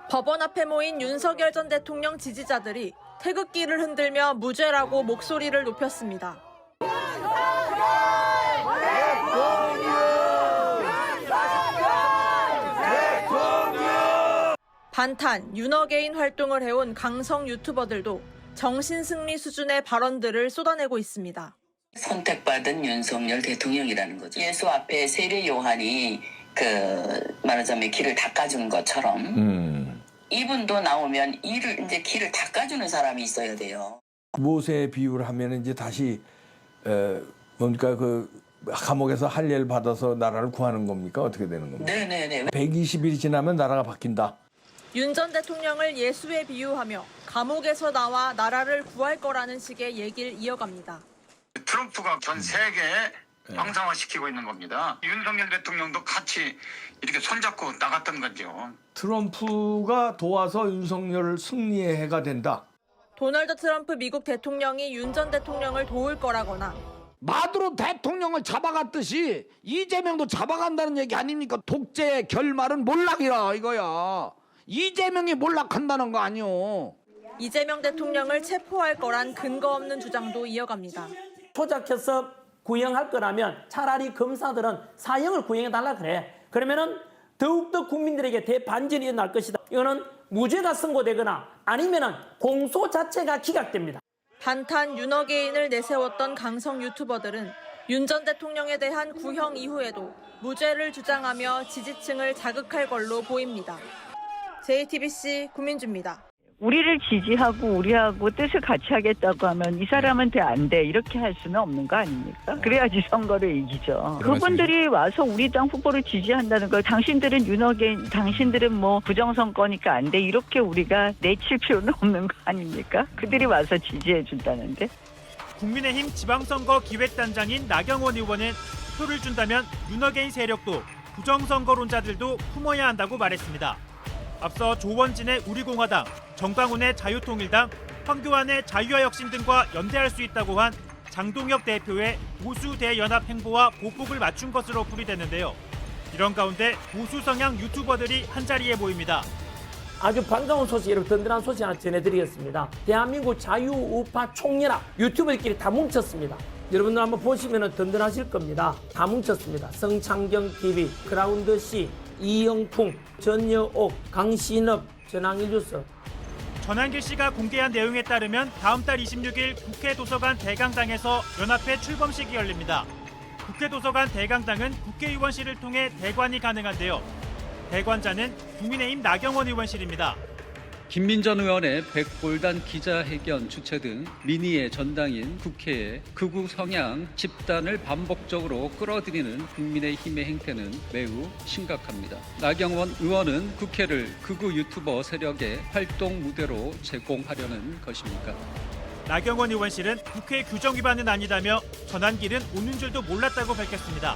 법원 앞에 모인 윤석열 전 대통령 지지자들이 태극기를 흔들며 무죄라고 목소리를 높였습니다. 반탄, 윤어게인 활동을 해온 강성 유튜버들도 정신승리 수준의 발언들을 쏟아내고 있습니다. 선택받은 윤석열 대통령이라는 거죠. 예수 앞에 세례 요한이 말하자면 길을 닦아준 것처럼 이분도 나오면 이제 길을 닦아주는 사람이 있어야 돼요. 무엇에 비유를 하면 이제 다시 뭡니까 감옥에서 할례를 받아서 나라를 구하는 겁니까? 어떻게 되는 겁니까? 네네네. 120일이 지나면 나라가 바뀐다. 윤 전 대통령을 예수에 비유하며 감옥에서 나와 나라를 구할 거라는 식의 얘기를 이어갑니다. 트럼프가 전 세계에 왕성화시키고 있는 겁니다. 윤석열 대통령도 같이 이렇게 손잡고 나갔던 거죠. 트럼프가 도와서 윤석열 승리의 해가 된다. 도널드 트럼프 미국 대통령이 윤 전 대통령을 도울 거라거나 마두로 대통령을 잡아갔듯이 이재명도 잡아간다는 얘기 아닙니까? 독재의 결말은 몰락이라 이거야. 이재명이 몰락한다는 거 아니오. 이재명 대통령을 체포할 거란 근거 없는 주장도 이어갑니다. 조작해서 구형할 거라면 차라리 검사들은 사형을 구형해달라 그래. 그러면은 더욱더 국민들에게 대반전이 일어날 것이다. 이거는 무죄가 선고되거나 아니면은 공소 자체가 기각됩니다. 반탄 윤어게인을 내세웠던 강성 유튜버들은 윤 전 대통령에 대한 구형 이후에도 무죄를 주장하며 지지층을 자극할 걸로 보입니다. JTBC 구민주입니다. 우리를 지지하고 우리하고 뜻을 같이 하겠다고 하면 이 사람한테 안 돼 이렇게 할 수는 없는 거 아닙니까? 그래야지 선거를 이기죠. 그분들이 와서 우리 당 후보를 지지한다는 걸 당신들은 윤어게인, 당신들은 뭐 부정선거니까 안 돼 이렇게 우리가 내칠 필요는 없는 거 아닙니까? 그들이 와서 지지해 준다는데. 국민의힘 지방선거 기획단장인 나경원 의원은 표를 준다면 윤어게인 세력도 부정선거론자들도 품어야 한다고 말했습니다. 앞서 조원진의 우리공화당, 정광훈의 자유통일당, 황교안의 자유화혁신 등과 연대할 수 있다고 한 장동혁 대표의 보수 대연합 행보와 보복을 맞춘 것으로 풀이되는데요. 이런 가운데 보수 성향 유튜버들이 한자리에 모입니다. 아주 반가운 소식, 여러분 든든한 소식 하나 전해드리겠습니다. 대한민국 자유우파 총연합 유튜버들끼리 다 뭉쳤습니다. 여러분들 한번 보시면 든든하실 겁니다. 다 뭉쳤습니다. 성창경TV, 그라운드C, 이영풍, 전여옥, 강신업, 전황일뉴스. 전한길 씨가 공개한 내용에 따르면 다음 달 26일 국회 도서관 대강당에서 연합회 출범식이 열립니다. 국회 도서관 대강당은 국회의원실을 통해 대관이 가능한데요. 대관자는 국민의힘 나경원 의원실입니다. 김민전 의원의 백골단 기자회견 주최 등 민의의 전당인 국회에 극우 성향 집단을 반복적으로 끌어들이는 국민의힘의 행태는 매우 심각합니다. 나경원 의원은 국회를 극우 유튜버 세력의 활동 무대로 제공하려는 것입니까? 나경원 의원실은 국회 규정 위반은 아니다며 전한길은 오는 줄도 몰랐다고 밝혔습니다.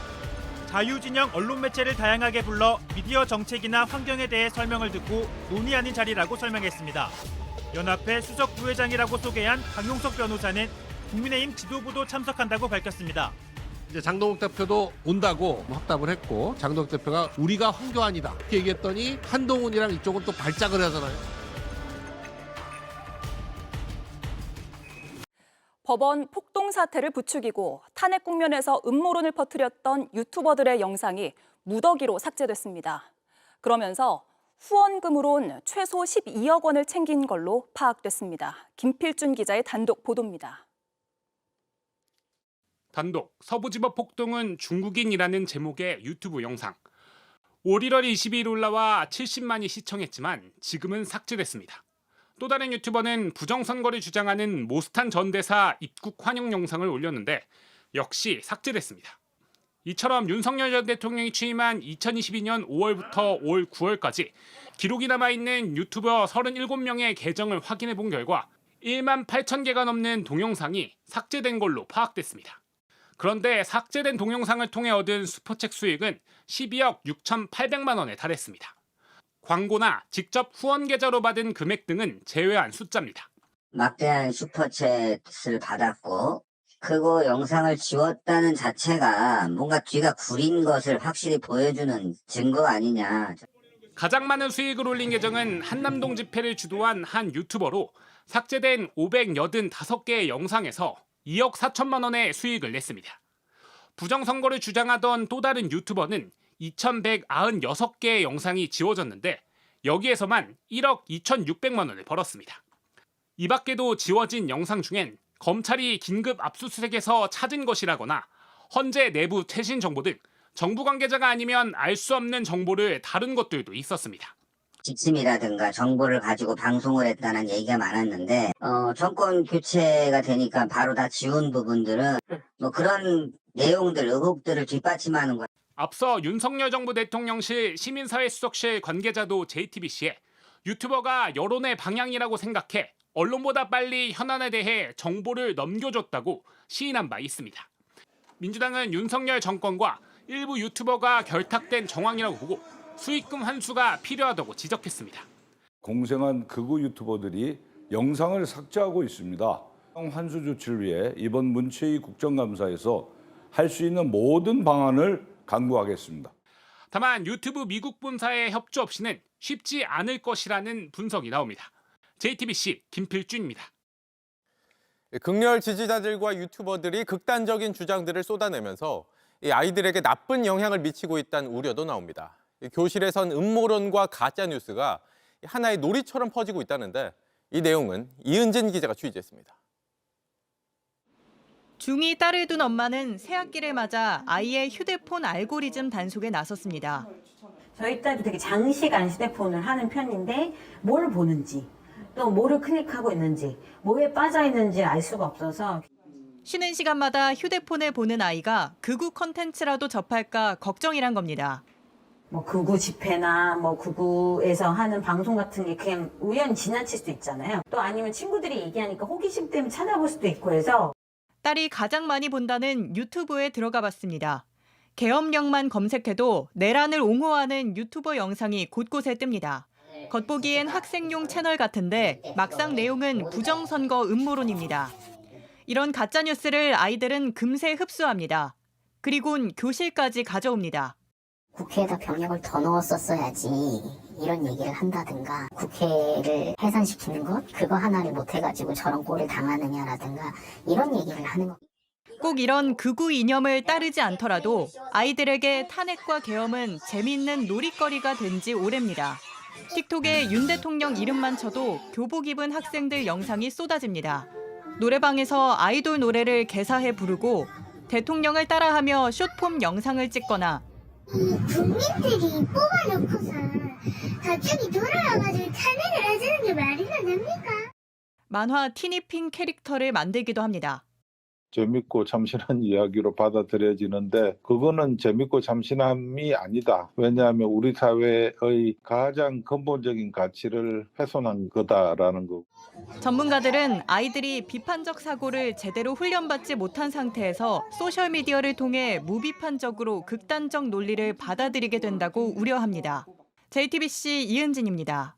자유진영 언론 매체를 다양하게 불러 미디어 정책이나 환경에 대해 설명을 듣고 논의하는 자리라고 설명했습니다. 연합회 수석 부회장이라고 소개한 강용석 변호사는 국민의힘 지도부도 참석한다고 밝혔습니다. 이제 장동욱 대표도 온다고 확답을 했고 장동욱 대표가 우리가 황교안이다 이렇게 얘기했더니 한동훈이랑 이쪽은 또 발작을 하잖아요. 법원 폭동 사태를 부추기고 탄핵 국면에서 음모론을 퍼뜨렸던 유튜버들의 영상이 무더기로 삭제됐습니다. 그러면서 후원금으론 최소 12억 원을 챙긴 걸로 파악됐습니다. 김필준 기자의 단독 보도입니다. 단독 서부지법 폭동은 중국인이라는 제목의 유튜브 영상. 올 1월 22일 올라와 70만이 시청했지만 지금은 삭제됐습니다. 또 다른 유튜버는 부정선거를 주장하는 모스탄 전 대사 입국 환영 영상을 올렸는데 역시 삭제됐습니다. 이처럼 윤석열 전 대통령이 취임한 2022년 5월부터 올 9월까지 기록이 남아있는 유튜버 37명의 계정을 확인해 본 결과 1만 8천 개가 넘는 동영상이 삭제된 걸로 파악됐습니다. 그런데 삭제된 동영상을 통해 얻은 슈퍼챗 수익은 12억 6,800만 원에 달했습니다. 광고나 직접 후원 계좌로 받은 금액 등은 제외한 숫자입니다. 막대한 슈퍼챗을 받았고 그거 영상을 지웠다는 자체가 뭔가 뒤가 구린 것을 확실히 보여주는 증거 아니냐. 가장 많은 수익을 올린 계정은 한남동 집회를 주도한 한 유튜버로 삭제된 585개의 영상에서 2억 4천만 원의 수익을 냈습니다. 부정선거를 주장하던 또 다른 유튜버는 2,196개의 영상이 지워졌는데 여기에서만 1억 2,600만 원을 벌었습니다. 이 밖에도 지워진 영상 중엔 검찰이 긴급 압수수색에서 찾은 것이라거나 헌재 내부 최신 정보 등 정부 관계자가 아니면 알 수 없는 정보를 다룬 것들도 있었습니다. 지침이라든가 정보를 가지고 방송을 했다는 얘기가 많았는데 정권 교체가 되니까 바로 다 지운 부분들은 뭐 그런 내용들, 의혹들을 뒷받침하는 거예요. 앞서 윤석열 정부 대통령실 시민사회수석실 관계자도 JTBC에 유튜버가 여론의 방향이라고 생각해 언론보다 빨리 현안에 대해 정보를 넘겨줬다고 시인한 바 있습니다. 민주당은 윤석열 정권과 일부 유튜버가 결탁된 정황이라고 보고 수익금 환수가 필요하다고 지적했습니다. 공생한 극우 유튜버들이 영상을 삭제하고 있습니다. 환수 조치를 위해 이번 문체위 국정감사에서 할 수 있는 모든 방안을 강구하겠습니다. 다만 유튜브 미국 본사의 협조 없이는 쉽지 않을 것이라는 분석이 나옵니다. JTBC 김필준입니다. 극렬 지지자들과 유튜버들이 극단적인 주장들을 쏟아내면서 이 아이들에게 나쁜 영향을 미치고 있다는 우려도 나옵니다. 교실에선 음모론과 가짜 뉴스가 하나의 놀이처럼 퍼지고 있다는데 이 내용은 이은진 기자가 취재했습니다. 중2 딸을 둔 엄마는 새학기를 맞아 아이의 휴대폰 알고리즘 단속에 나섰습니다. 저희 딸도 되게 장시간 휴대폰을 하는 편인데 뭘 보는지 또 뭐를 클릭하고 있는지 뭐에 빠져 있는지 알 수가 없어서 쉬는 시간마다 휴대폰을 보는 아이가 극우 콘텐츠라도 접할까 걱정이란 겁니다. 뭐 극우 집회나 뭐 극우에서 하는 방송 같은 게 그냥 우연히 지나칠 수도 있잖아요. 또 아니면 친구들이 얘기하니까 호기심 때문에 찾아볼 수도 있고 해서 딸이 가장 많이 본다는 유튜브에 들어가 봤습니다. 계엄령만 검색해도 내란을 옹호하는 유튜버 영상이 곳곳에 뜹니다. 겉보기엔 학생용 채널 같은데 막상 내용은 부정선거 음모론입니다. 이런 가짜뉴스를 아이들은 금세 흡수합니다. 그리곤 교실까지 가져옵니다. 국회에다 병력을 더 넣었었어야지 이런 얘기를 한다든가 국회를 해산시키는 것 그거 하나를 못해가지고 저런 꼴을 당하느냐라든가 이런 얘기를 하는 것. 꼭 이런 극우 이념을 따르지 않더라도 아이들에게 탄핵과 계엄은 재미있는 놀이거리가 된 지 오래입니다. 틱톡에 윤 대통령 이름만 쳐도 교복 입은 학생들 영상이 쏟아집니다. 노래방에서 아이돌 노래를 개사해 부르고 대통령을 따라하며 숏폼 영상을 찍거나 국민들이 뽑아놓고서 갑자기 돌아와가지고 탄핵을 하자는 게 말이나 됩니까? 만화 티니핑 캐릭터를 만들기도 합니다. 재밌고 참신한 이야기로 받아들여지는데 그거는 재밌고 참신함이 아니다. 왜냐하면 우리 사회의 가장 근본적인 가치를 훼손한 거다라는 거. 전문가들은 아이들이 비판적 사고를 제대로 훈련받지 못한 상태에서 소셜미디어를 통해 무비판적으로 극단적 논리를 받아들이게 된다고 우려합니다. JTBC 이은진입니다.